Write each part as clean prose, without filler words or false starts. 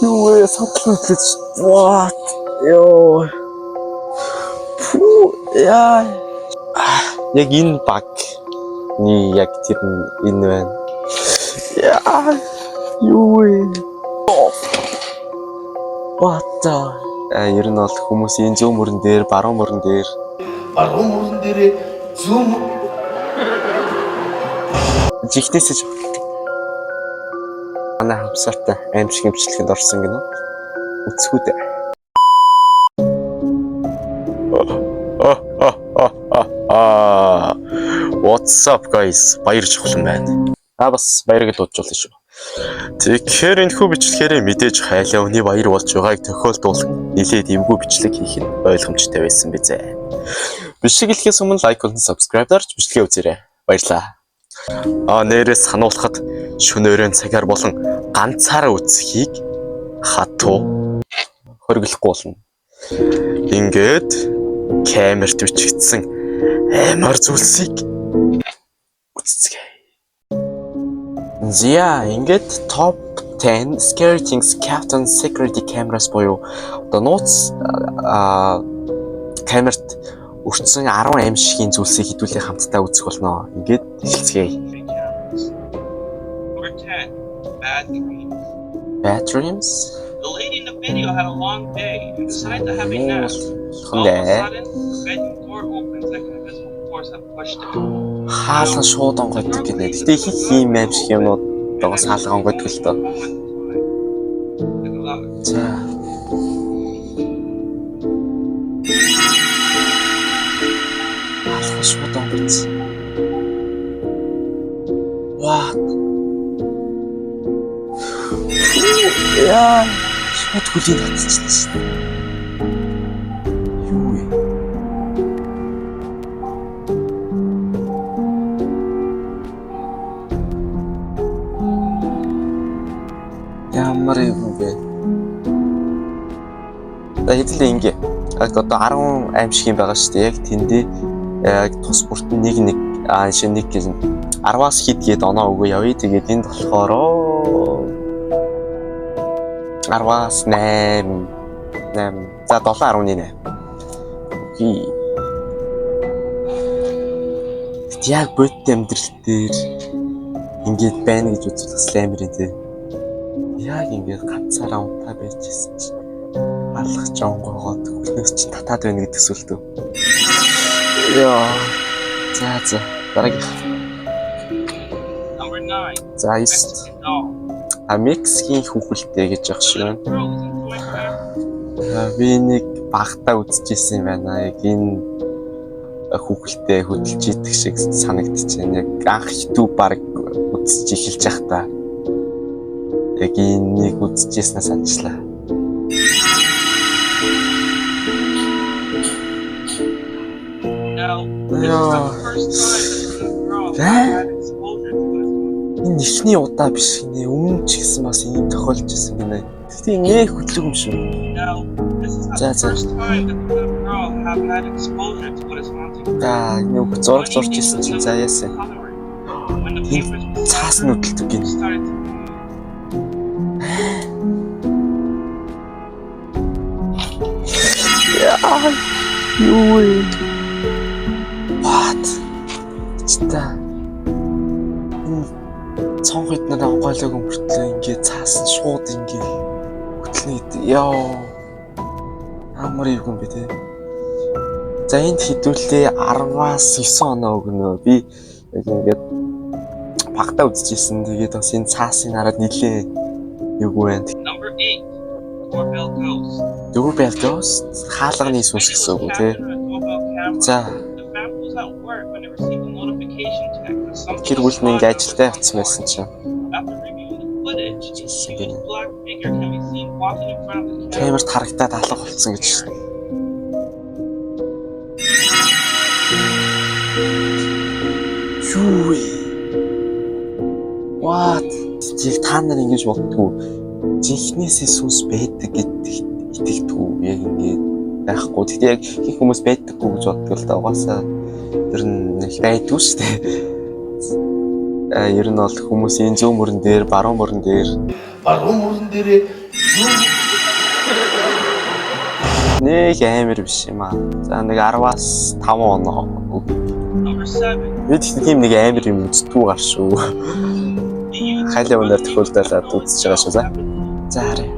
Юу вэ? Садлан хэлж. What? Ёо. Фу яа. Яг энэ багны яг тэр энэ байна. Яа. Юу вэ? What the? Ер нь бол хүмүүсийн зүүн мөрөн дээр, баруун мөрөн дээр зүүн жигнэсэж манай хамсартай аимшиг хэмжлэхэд орсон гинэ. Үцгүүд. What's up guys? Баяр жухлан байна. Бас баярыг л удажуулна шүү. Тэгэхээр энэ хүү бичлэгээр мэдээж хайлаа өний баяр болж байгааг тохиолдуулан нэлээд эвгүй бичлэг хийх нь ойлгомжтой байсан бизээ. Бичлэг хэлэхээс өмнө лайк болон subscribe дарж бичлэгээ үзээрэй. Баярлалаа. Нэрээс сануулхад шөнөөрөө цагаар болон ганцаараа үзхийг хатуу хөргөлөхгүй болно. Ингээд камерт бичигдсэн амар зүйлсийг үзцгээе. Зя ингээд top 10 scary things kept on security cameras буюу одоо нууц камерт өртсөн 10 аимшигын зүйлсийг хэдүүлээ хамтдаа үзэх болно. Ингээд эхэлцгээе. Number 10, bad dreams. Bad dreams? The lady in the video had a long day and decided to have a nap. All of a sudden, the bedroom door opens like an invisible force had pushed it. Хаалга шууд онгойдог гинэ. Гэтэ их ийм аимшиг юмнууд дагаас хаалга онгойдог л доо. За. Хаалга шууд онгойц. What? Яа, шууд хүлээн татчихсан. Юу вэ? Ямар юм бэ? Хэдүүлээ ингээ. Яг одоо 10 аимшиг юм байгаа шүү дээ. Яг тэндээ яг тус бүрт нэг шинэ нэг гэсэн 10-аас хэд оноо өгөө явъя. Тэгээд энд болохоор 10-аас 8 за 7.8. Окей. Яг бодит амьдрал дээр ингээд байна гэж үзвэл бас амар юм тий. Яг ингээд ганцаараа унтаа байжсэн чи алгах жонгоогоод хөлнөөс чи татаад байна гэдэг сүлдөө. Яа. За дараагийн. Number 9. За есть. Мексикийн хүүхэлтэй гэж явах шиг байна. Би нэг багтаа үзчихсэн юм байна. Яг энэ хүүхэлтэй хөдөлж идэх шиг санагдчихэв. Яг анх YouTube баг үзэж эхэлж байхдаа яг энийг үзчихснаа саначлаа. Энэ ихний удаа биш гинэ. Өмнө ч гэсэн бас ийм тохиолж ирсэн гинэ. Тэгтээ нээ хөдлөг юм шүү. За. Нэг зураг зурж ирсэн чинь за яасан. Цаас нь хөдөлдөг гинэ. Яа. Юу вэ? What? Чита. Цонхойд нар онгойлог өмөртлөө ингээд цаасан шууд ингээд хөтлөнө. Яа. Амар юм бэ те. За энд хэдүүлээ 10-аас 9 оноо өгнө. Би яг ингээд багтаа үзчихсэн. Тэгээд бас энэ цаасын хараад нилээ юу вэ? Number 8. Doorbell ghost. Doorbell ghost хаалганы сүнс гэсэн үг те. За. Тэр бүл нэг ажилдаа явсан байсан чинь. Камерт харагдаад алга болсон гэж. Юу вэ? What? Тэг та нар ингэж боддгоо. Жинхнээсээ сүнс байдаг гэдэг итгэдэггүй. Яг ингэж байхгүй. Тэгтээ яг их хүмүүс байдаггүй гэж боддог л да. Угаасаа тэр нь байдгүй шүү дээ. Ер нь бол хүмүүсийн зүүн мөрөн дээр, баруун мөрөн дээр Нэг амар биш юм аа. За нэг 10-аас 5 оноо. Number 7. Бид тийм нэг амар юм үзтгүү гар шүү. The YouTube Хайлаа өнөр money төхөөлдөлөд үзэж байгаа шүү за. За харъя.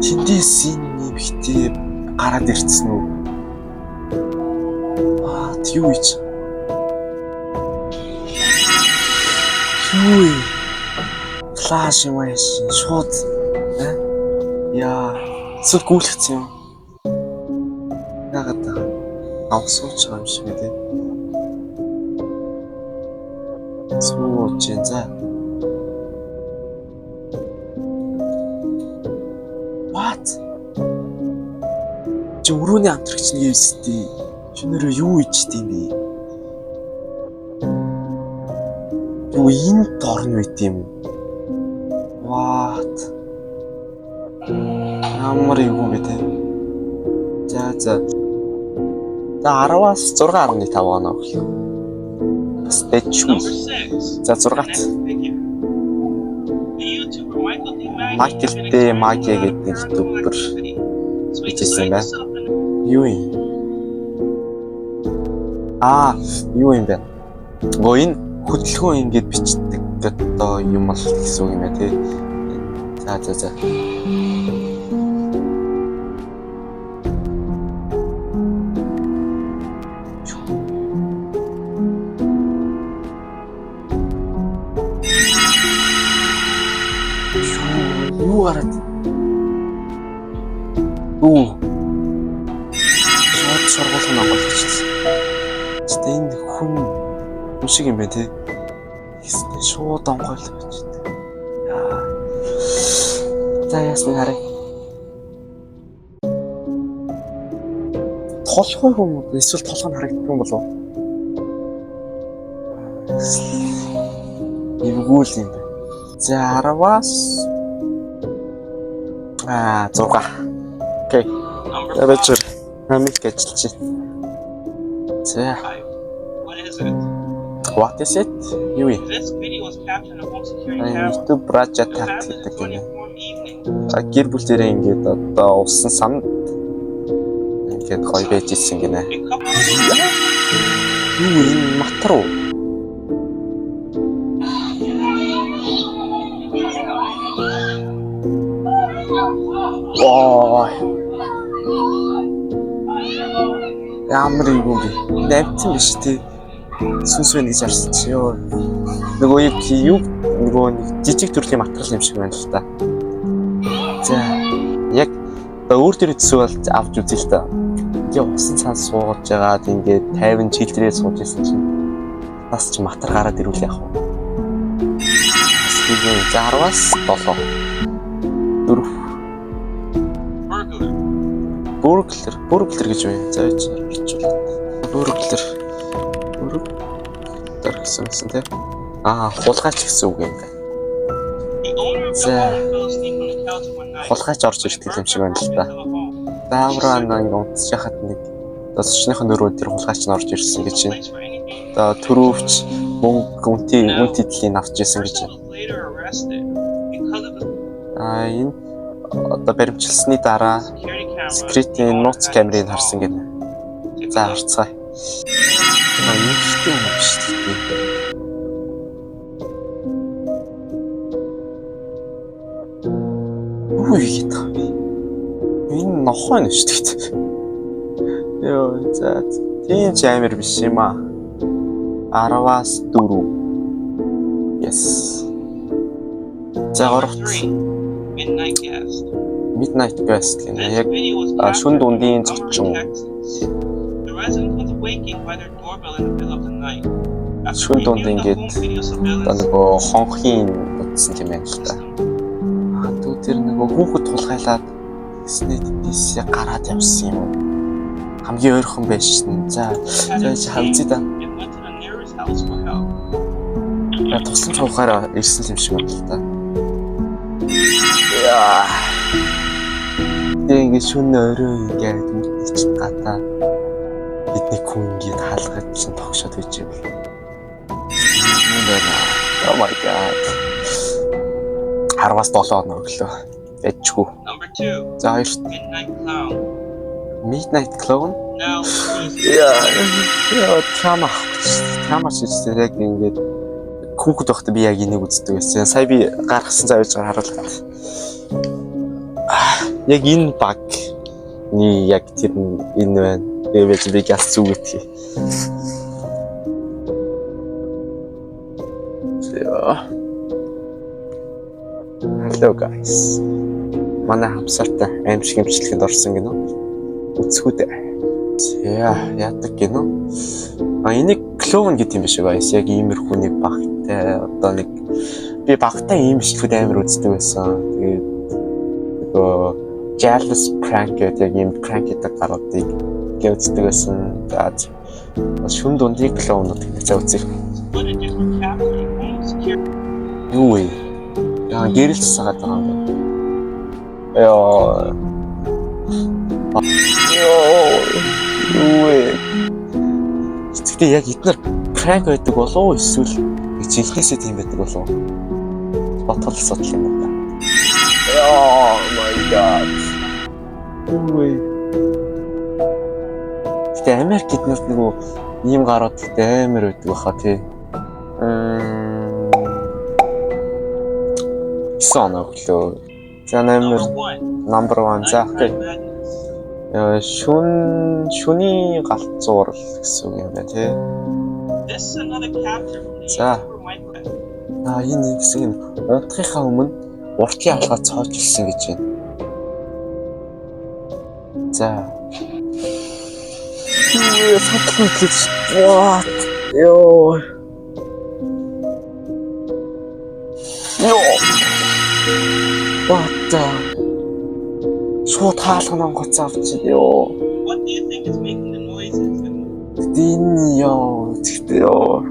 Тэндээс энэ нэмхтэй гараад ирсэн үү? Юу ийч? Юу? Флаш юм аа шууд. Яа, зүг гүйлгцэн юм. Яагаад таа? Авсууч байгаа юм шиг дээ. Сууч энэ за. What? Чи өрөөний амтрагч нэг юмстэй. Чинэрөө юу ичдэм бэ? Юу энэ дорн байт юм? What? Ямар юу бэ те? За. За 10-аас 6.5 оноо өглөө. Бас дэчгүй. Number 6. За 6-т. The YouTuber Michael D. Michael D. Maggie гэдэг YouTuber бичсэн юм байна. Юу юм? Юу юм бэ? Энэ хөдөлгөөн ингэж бичдэг одоо юм л гэсэн үг юм байна тий. За. Юу гараад? Шууд сургуулийн онгойлгочихсон. Гэтэ энэ хүн шиг юм байна тий. Эсвэл шууд онгойлгочихсон. Яа. За ясны харъя. Толгой юм уу? Эсвэл толгой нь харагддаг юм болов уу? Эвгүүл юм байна. За 10-аас 6. Окей. Ябчир хамиг ажиллаж байна. За. What is it? What is it? Юу юм? This video was captured on home security camera. YouTube project Around гэдэг the юм. 24 evening. Гэр бүл дээрээ ингээд одоо усан санд ингээд гоё байж ирсэн гинэ. A couple Юу энэ матар уу? Ямар юм бэ? Навцсан биш тий. Сүнс вэ гэж харсан чи ёо. Нөгөө юу нөгөө жижиг төрлийн материал юм шиг байна л та. За яг өөр төр төсөв бол авч үзье л та. Тэгээ усан цаас суугаж жагаад ингээд 50 жилдрээ сууж исэн чинь бас ч матар гараад ирүүл яах вэ? Тэгээ 10-аас 7. 4. Burglar гэж байна. За яаж орчуулаад. Burglar гэсэн тий. Хулгайч гэсэн үг юм байна. За. Хулгайч орж ирдэг юм шиг байна л да. Даавраа нэг унтж яхад нэг досчныхын нөрөө тэр хулгайч нь орж ирсэн гэж байна. Одоо төрөвч мөнгө үнэтэйдлийн авч ирсэн гэж байна. Энэ одоо баримтчилсны дараа секретийн нууц камерыг харсан гэнэ. За харцгаая. Нэгтэй юм биш үү? Юу хийгээд байгаа юм бэ? Энэ нохоо нь шүү дээ. Йоо, за тийм ч амар биш юм аа. 10-аас 4. Yes. За 3. Midnight Guest гэнэ. Яг шүн дундын зочин. Шүн дунд ингээд одоо нөгөө хонхын утсан юм байна л та. Дүү тэр нөгөө хүүхэд тулгайлаад снэдээс гараад явсан юм уу? Хамгийн ойрхон байсан. За хавцээ да. Тусан цаухаараа ирсэн юм шиг байна л та. Яа. Тэгээ ингээд шүн өрөө ингээд үтчих гадаа. Бидний хүн ингээд хаалгаж чинь тогшоод байж юм. Oh my god. 10-аас 7 хоног өглөө. Эжгүй. Number 2, За хоёрт Midnight Clown. Midnight Clown. Now, these Яа, тама шийдсэн яг ингээд хүүхэд байхдаа би яг энийг үздэг байсан. Сая би гаргасан завж байгаа харуулдаг. Яг энэ баг ни яг тэр энэ байна. Дэвэж би газ зүгэтгий. Hello guys. Манай хамсартай аимшиг хэмжлэгэнд орсон гинөө. Үзэхүүд. За яадаг гинөө. Энийг клоун гэдэг юм биш үү guys. Яг иймэрхүү нэг багтай одоо нэг би багтай ийм шилхүүд амар үздэг байсан. Тэгээд нөгөө jealous prank гэдэг яг ийм prank гэдэг гаруудыг үздэг байсан. За шүн дундыг клоунууд гэдэг за үзье. split a different capturing homes secure. Юу вэ? Яа гэрэлт сагаад байгаа юм. Яа. Юу вэ? Тэгтээ яг эдгээр prank байдаг болов уу эсвэл жинхнээсээ тийм байдаг болов уу? Ботхол асуудал юм байна. Oh my god. Юу вэ? Тэгтээ Америк эднэрт нөгөө ийм гарууд тэгтээ амар байдаг баха тий. Сон өглөө. За number 1 за окей. Шүний галзуур гэсэн үг юм байна тий. This is another capture from the За. Super Micro. Энэ хэсэг нь унтахынхаа өмнө уртлын алхаа цоож ирсэн гэж байна. За. What? Ёо. What the? Шууд хаалган гоц авч ёо. What do you think is making the noises? Дин ёо. Тэгтээ ёо.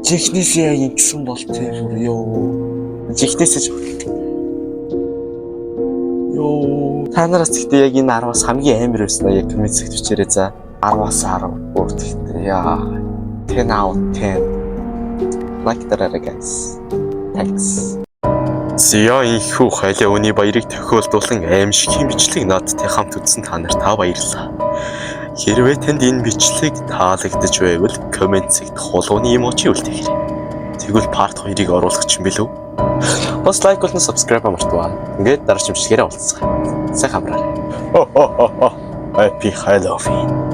Жихнээс яг ингэсэн бол тэр ёо. Жихнээс ёо. Та нараас тэгтээ яг энэ 10-аас хамгийн амар байсан яг коммент сект бичээрэй за. 10-аас 10 бүр тэгтээ яа. 10 out of 10. Like дараарай guys. Thanks. Зяа инхүү хайлаа өний баярыг тохиолдуулан аимшиг бичлэг наадтай хамт үзсэн та нарт баярлалаа. Хэрвээ танд энэ бичлэг таалагдж байвал коммент сект хулууны эможи үлдээгээрэй. Тэгвэл part 2-ыг оруулах ч юм бэлүү? Бас лайк болон subscribe мартаваа. Ингээд дараач бичлэгээрээ уулзцгаая. Сайн хамраарай. Happy Halloween.